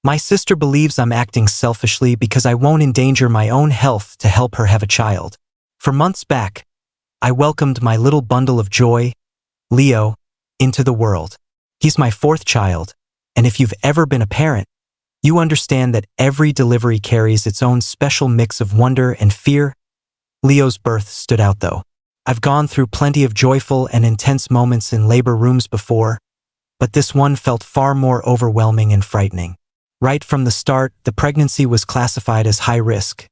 My sister believes I'm acting selfishly because I won't endanger my own health to help her have a child. For months back, I welcomed my little bundle of joy, Leo, into the world. He's my fourth child, and if you've ever been a parent, you understand that every delivery carries its own special mix of wonder and fear. Leo's birth stood out though. I've gone through plenty of joyful and intense moments in labor rooms before, but this one felt far more overwhelming and frightening. Right from the start, the pregnancy was classified as high risk.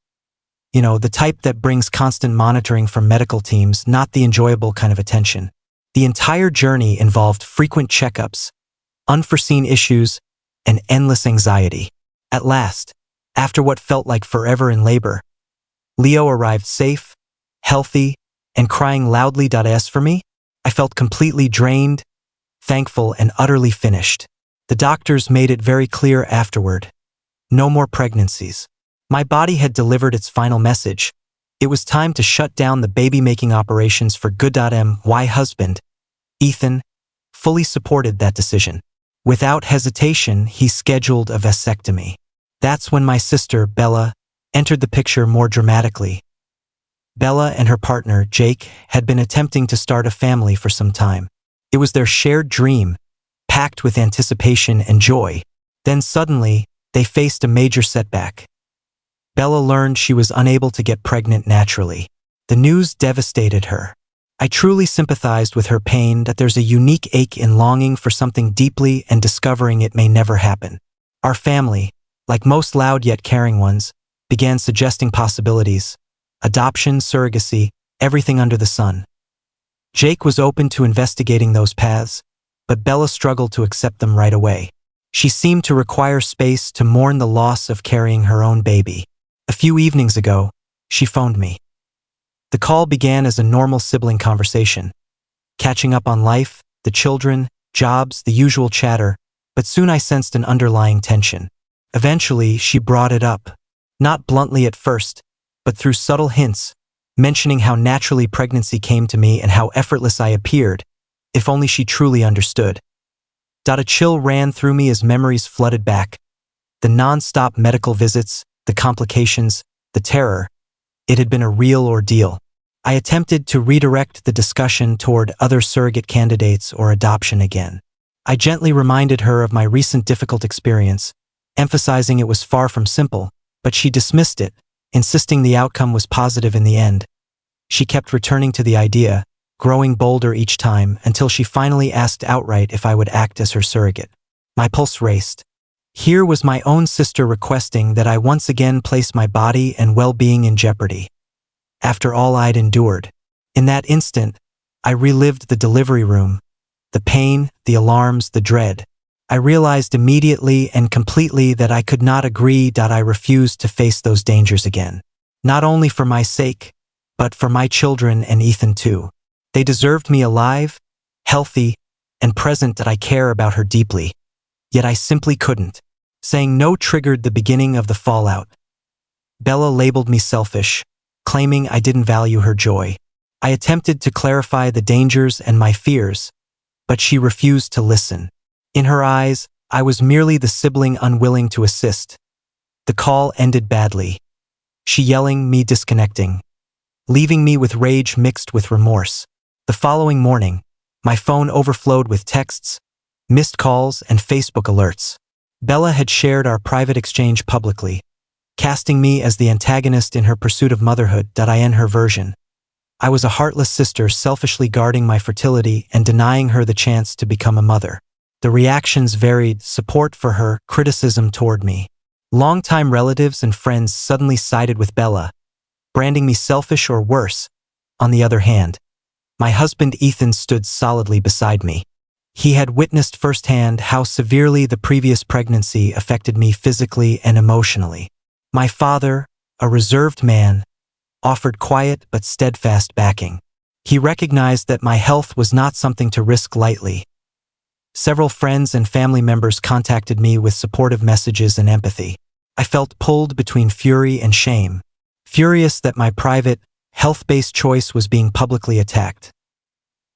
You know, the type that brings constant monitoring from medical teams, not the enjoyable kind of attention. The entire journey involved frequent checkups, unforeseen issues, and endless anxiety. At last, after what felt like forever in labor, Leo arrived safe, healthy, and crying loudly. As for me, I felt completely drained, thankful, and utterly finished. The doctors made it very clear afterward. No more pregnancies. My body had delivered its final message. It was time to shut down the baby-making operations for good. My husband, Ethan, fully supported that decision. Without hesitation, he scheduled a vasectomy. That's when my sister, Bella, entered the picture more dramatically. Bella and her partner, Jake, had been attempting to start a family for some time. It was their shared dream, packed with anticipation and joy. Then suddenly, they faced a major setback. Bella learned she was unable to get pregnant naturally. The news devastated her. I truly sympathized with her pain, that there's a unique ache in longing for something deeply and discovering it may never happen. Our family, like most loud yet caring ones, began suggesting possibilities: adoption, surrogacy, everything under the sun. Jake was open to investigating those paths, but Bella struggled to accept them right away. She seemed to require space to mourn the loss of carrying her own baby. A few evenings ago, she phoned me. The call began as a normal sibling conversation, catching up on life, the children, jobs, the usual chatter, but soon I sensed an underlying tension. Eventually, she brought it up. Not bluntly at first, but through subtle hints, mentioning how naturally pregnancy came to me and how effortless I appeared, if only she truly understood. A chill ran through me as memories flooded back. The non-stop medical visits, the complications, the terror. It had been a real ordeal. I attempted to redirect the discussion toward other surrogate candidates or adoption again. I gently reminded her of my recent difficult experience, emphasizing it was far from simple, but she dismissed it, insisting the outcome was positive in the end. She kept returning to the idea, growing bolder each time, until she finally asked outright if I would act as her surrogate. My pulse raced. Here was my own sister requesting that I once again place my body and well-being in jeopardy. After all I'd endured. In that instant, I relived the delivery room, the pain, the alarms, the dread. I realized immediately and completely that I could not agree. I refused to face those dangers again. Not only for my sake, but for my children and Ethan too. They deserved me alive, healthy, and present. That I care about her deeply. Yet I simply couldn't. Saying no triggered the beginning of the fallout. Bella labeled me selfish, claiming I didn't value her joy. I attempted to clarify the dangers and my fears, but she refused to listen. In her eyes, I was merely the sibling unwilling to assist. The call ended badly. She yelling, me disconnecting, leaving me with rage mixed with remorse. The following morning, my phone overflowed with texts, missed calls, and Facebook alerts. Bella had shared our private exchange publicly, casting me as the antagonist in her pursuit of motherhood. I in her version. I was a heartless sister selfishly guarding my fertility and denying her the chance to become a mother. The reactions varied: support for her, criticism toward me. Longtime relatives and friends suddenly sided with Bella, branding me selfish or worse. On the other hand, my husband Ethan stood solidly beside me. He had witnessed firsthand how severely the previous pregnancy affected me physically and emotionally. My father, a reserved man, offered quiet but steadfast backing. He recognized that my health was not something to risk lightly. Several friends and family members contacted me with supportive messages and empathy. I felt pulled between fury and shame, furious that my private, health-based choice was being publicly attacked.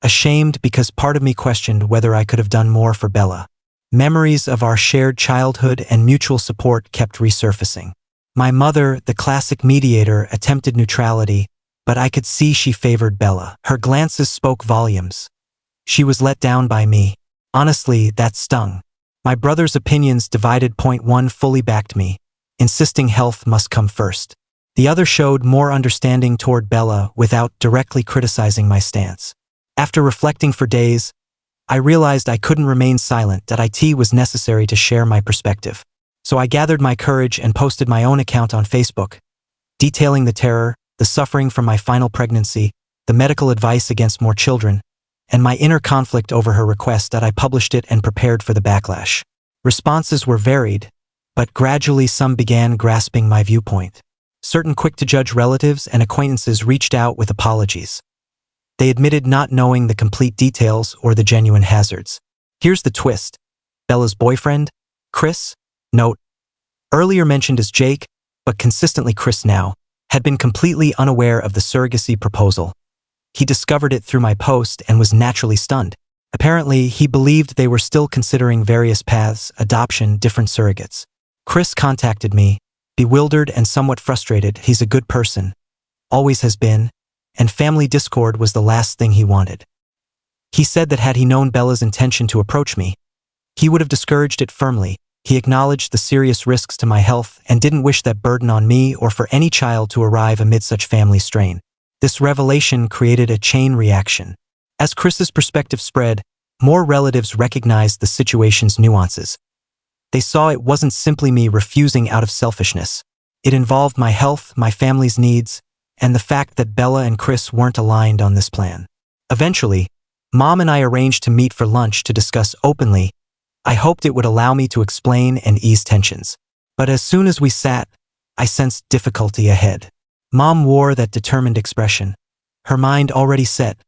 Ashamed because part of me questioned whether I could have done more for Bella. Memories of our shared childhood and mutual support kept resurfacing. My mother, the classic mediator, attempted neutrality, but I could see she favored Bella. Her glances spoke volumes. She was let down by me. Honestly, that stung. My brother's opinions divided. Point one fully backed me, insisting health must come first. The other showed more understanding toward Bella without directly criticizing my stance. After reflecting for days, I realized I couldn't remain silent, that it was necessary to share my perspective. So I gathered my courage and posted my own account on Facebook, detailing the terror, the suffering from my final pregnancy, the medical advice against more children, and my inner conflict over her request. That I published it and prepared for the backlash. Responses were varied, but gradually some began grasping my viewpoint. Certain quick-to-judge relatives and acquaintances reached out with apologies. They admitted not knowing the complete details or the genuine hazards. Here's the twist. Bella's boyfriend, Chris, note, earlier mentioned as Jake, but consistently Chris now, had been completely unaware of the surrogacy proposal. He discovered it through my post and was naturally stunned. Apparently, he believed they were still considering various paths, adoption, different surrogates. Chris contacted me, bewildered and somewhat frustrated. He's a good person, always has been, and family discord was the last thing he wanted. He said that had he known Bella's intention to approach me, he would have discouraged it firmly. He acknowledged the serious risks to my health and didn't wish that burden on me or for any child to arrive amid such family strain. This revelation created a chain reaction. As Chris's perspective spread, more relatives recognized the situation's nuances. They saw it wasn't simply me refusing out of selfishness. It involved my health, my family's needs, and the fact that Bella and Chris weren't aligned on this plan. Eventually, Mom and I arranged to meet for lunch to discuss openly. I hoped it would allow me to explain and ease tensions. But as soon as we sat, I sensed difficulty ahead. Mom wore that determined expression. Her mind already set.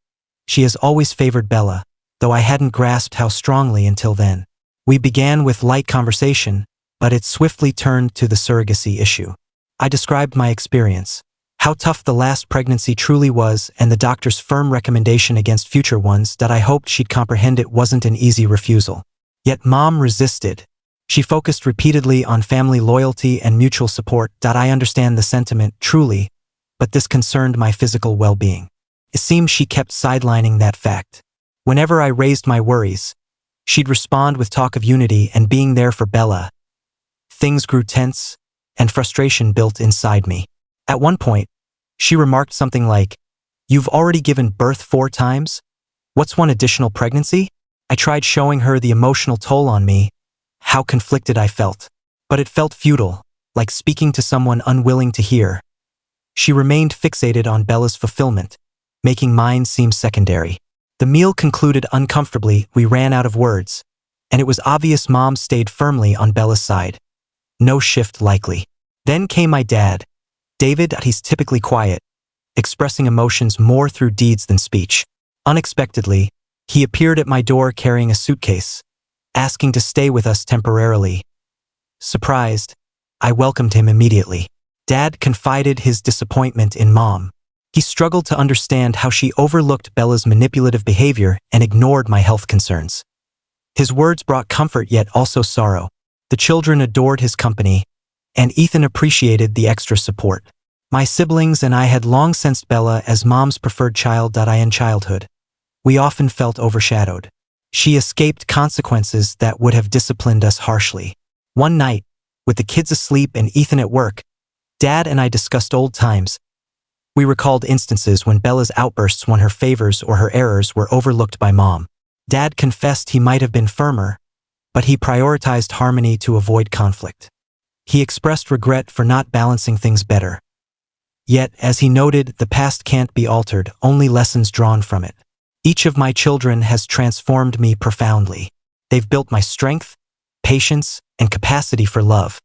She has always favored Bella, though I hadn't grasped how strongly until then. We began with light conversation, but it swiftly turned to the surrogacy issue. I described my experience, how tough the last pregnancy truly was, and the doctor's firm recommendation against future ones. That I hoped she'd comprehend it wasn't an easy refusal. Yet Mom resisted. She focused repeatedly on family loyalty and mutual support. I understand the sentiment, truly, but this concerned my physical well-being. It seemed she kept sidelining that fact. Whenever I raised my worries, she'd respond with talk of unity and being there for Bella. Things grew tense, and frustration built inside me. At one point, she remarked something like, "You've already given birth 4 times? What's one additional pregnancy?" I tried showing her the emotional toll on me, how conflicted I felt. But it felt futile, like speaking to someone unwilling to hear. She remained fixated on Bella's fulfillment, making mine seem secondary. The meal concluded uncomfortably. We ran out of words, and it was obvious Mom stayed firmly on Bella's side. No shift likely. Then came my dad, David. He's typically quiet, expressing emotions more through deeds than speech. Unexpectedly, he appeared at my door carrying a suitcase, asking to stay with us temporarily. Surprised, I welcomed him immediately. Dad confided his disappointment in Mom. He struggled to understand how she overlooked Bella's manipulative behavior and ignored my health concerns. His words brought comfort yet also sorrow. The children adored his company, and Ethan appreciated the extra support. My siblings and I had long sensed Bella as Mom's preferred child. In childhood, we often felt overshadowed. She escaped consequences that would have disciplined us harshly. One night, with the kids asleep and Ethan at work, Dad and I discussed old times. We recalled instances when Bella's outbursts won her favors or her errors were overlooked by Mom. Dad confessed he might have been firmer, but he prioritized harmony to avoid conflict. He expressed regret for not balancing things better. Yet, as he noted, the past can't be altered, only lessons drawn from it. Each of my children has transformed me profoundly. They've built my strength, patience, and capacity for love.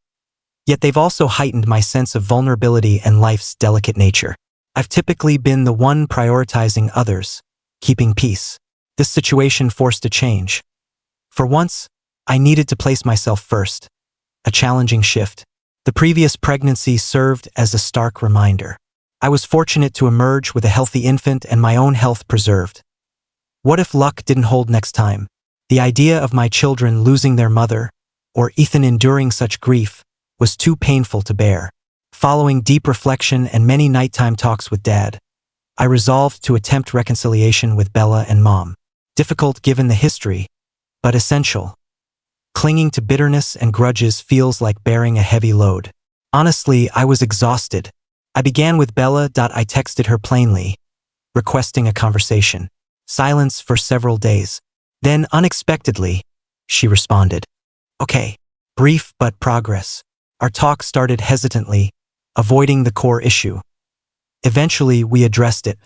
Yet they've also heightened my sense of vulnerability and life's delicate nature. I've typically been the one prioritizing others, keeping peace. This situation forced a change. For once, I needed to place myself first. A challenging shift. The previous pregnancy served as a stark reminder. I was fortunate to emerge with a healthy infant and my own health preserved. What if luck didn't hold next time? The idea of my children losing their mother, or Ethan enduring such grief, was too painful to bear. Following deep reflection and many nighttime talks with Dad, I resolved to attempt reconciliation with Bella and Mom. Difficult given the history, but essential. Clinging to bitterness and grudges feels like bearing a heavy load. Honestly, I was exhausted. I began with Bella. I texted her plainly, requesting a conversation. Silence for several days. Then, unexpectedly, she responded. Okay. Brief but progress. Our talk started hesitantly, avoiding the core issue. Eventually, we addressed it.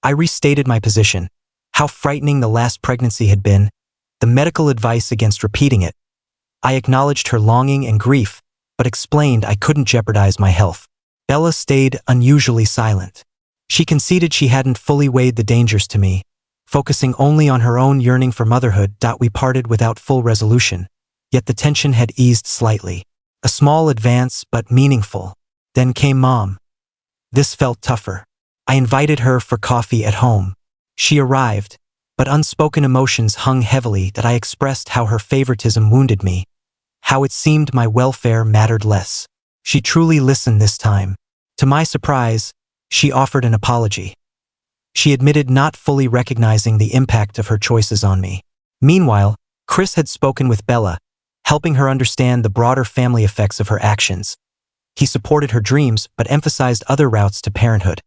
I restated my position, how frightening the last pregnancy had been, the medical advice against repeating it. I acknowledged her longing and grief, but explained I couldn't jeopardize my health. Bella stayed unusually silent. She conceded she hadn't fully weighed the dangers to me, focusing only on her own yearning for motherhood. We parted without full resolution, yet the tension had eased slightly. A small advance, but meaningful. Then came Mom. This felt tougher. I invited her for coffee at home. She arrived, but unspoken emotions hung heavily. I expressed how her favoritism wounded me, how it seemed my welfare mattered less. She truly listened this time. To my surprise, she offered an apology. She admitted not fully recognizing the impact of her choices on me. Meanwhile, Chris had spoken with Bella, helping her understand the broader family effects of her actions. He supported her dreams but emphasized other routes to parenthood.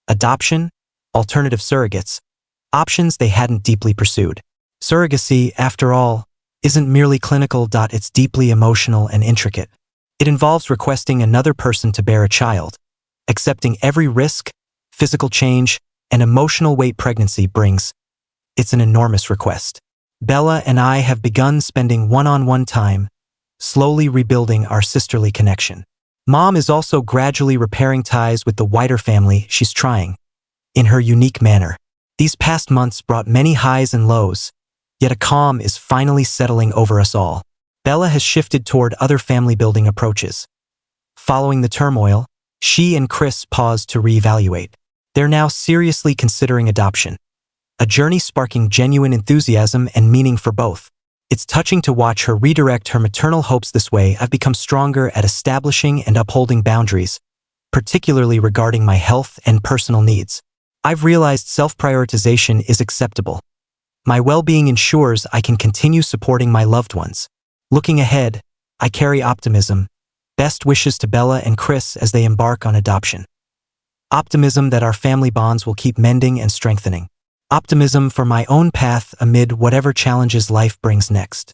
Adoption, alternative surrogates, options they hadn't deeply pursued. Surrogacy, after all, isn't merely clinical. It's deeply emotional and intricate. It involves requesting another person to bear a child, accepting every risk, physical change, and emotional weight pregnancy brings. It's an enormous request. Bella and I have begun spending one-on-one time, slowly rebuilding our sisterly connection. Mom is also gradually repairing ties with the wider family. She's trying, in her unique manner. These past months brought many highs and lows, yet a calm is finally settling over us all. Bella has shifted toward other family-building approaches. Following the turmoil, she and Chris paused to reevaluate. They're now seriously considering adoption, a journey sparking genuine enthusiasm and meaning for both. It's touching to watch her redirect her maternal hopes this way. I've become stronger at establishing and upholding boundaries, particularly regarding my health and personal needs. I've realized self-prioritization is acceptable. My well-being ensures I can continue supporting my loved ones. Looking ahead, I carry optimism. Best wishes to Bella and Chris as they embark on adoption. Optimism that our family bonds will keep mending and strengthening. Optimism for my own path amid whatever challenges life brings next.